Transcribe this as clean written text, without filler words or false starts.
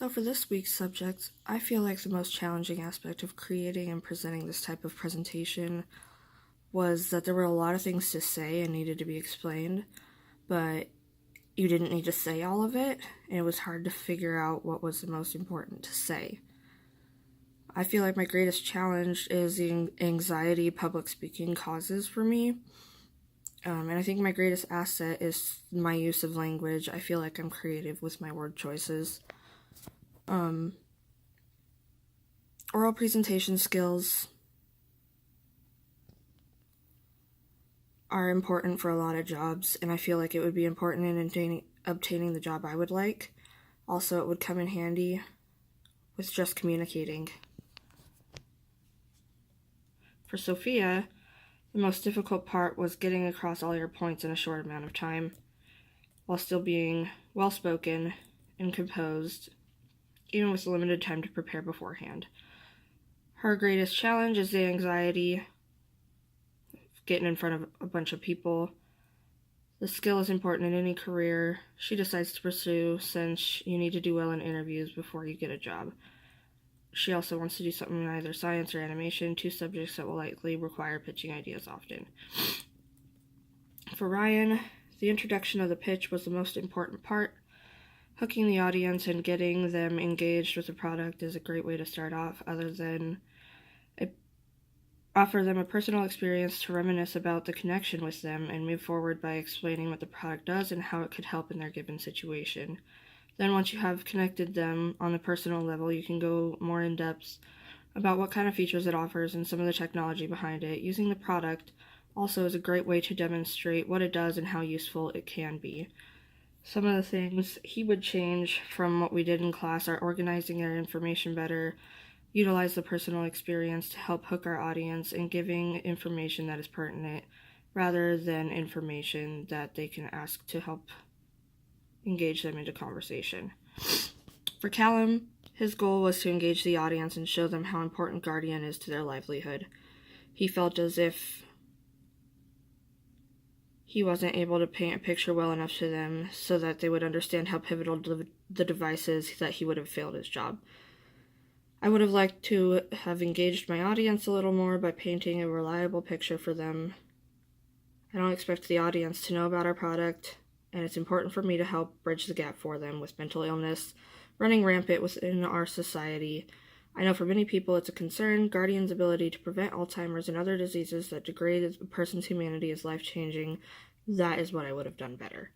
So for this week's subject, I feel like the most challenging aspect of creating and presenting this type of presentation was that there were a lot of things to say and needed to be explained, but you didn't need to say all of it, and it was hard to figure out what was the most important to say. I feel like my greatest challenge is the anxiety public speaking causes for me. And I think my greatest asset is my use of language. I feel like I'm creative with my word choices. Oral presentation skills are important for a lot of jobs, and I feel like it would be important in obtaining the job I would like. Also, it would come in handy with just communicating. For Sophia, the most difficult part was getting across all your points in a short amount of time, while still being well-spoken and composed, even with limited time to prepare beforehand. Her greatest challenge is the anxiety of getting in front of a bunch of people. The skill is important in any career she decides to pursue, since you need to do well in interviews before you get a job. She also wants to do something in either science or animation, two subjects that will likely require pitching ideas often. For Ryan, the introduction of the pitch was the most important part. Hooking the audience and getting them engaged with the product is a great way to start off, other than offer them a personal experience to reminisce about the connection with them and move forward by explaining what the product does and how it could help in their given situation. Then once you have connected them on a personal level, you can go more in depth about what kind of features it offers and some of the technology behind it. Using the product also is a great way to demonstrate what it does and how useful it can be. Some of the things he would change from what we did in class are organizing our information better, utilize the personal experience to help hook our audience, and giving information that is pertinent rather than information that they can ask to help engage them into conversation. For Callum, his goal was to engage the audience and show them how important Guardian is to their livelihood. He felt as if he wasn't able to paint a picture well enough to them so that they would understand how pivotal the device is, that he would have failed his job. I would have liked to have engaged my audience a little more by painting a reliable picture for them. I don't expect the audience to know about our product, and it's important for me to help bridge the gap for them with mental illness running rampant within our society. I know for many people it's a concern. Guardian's ability to prevent Alzheimer's and other diseases that degrade a person's humanity is life-changing. That is what I would have done better.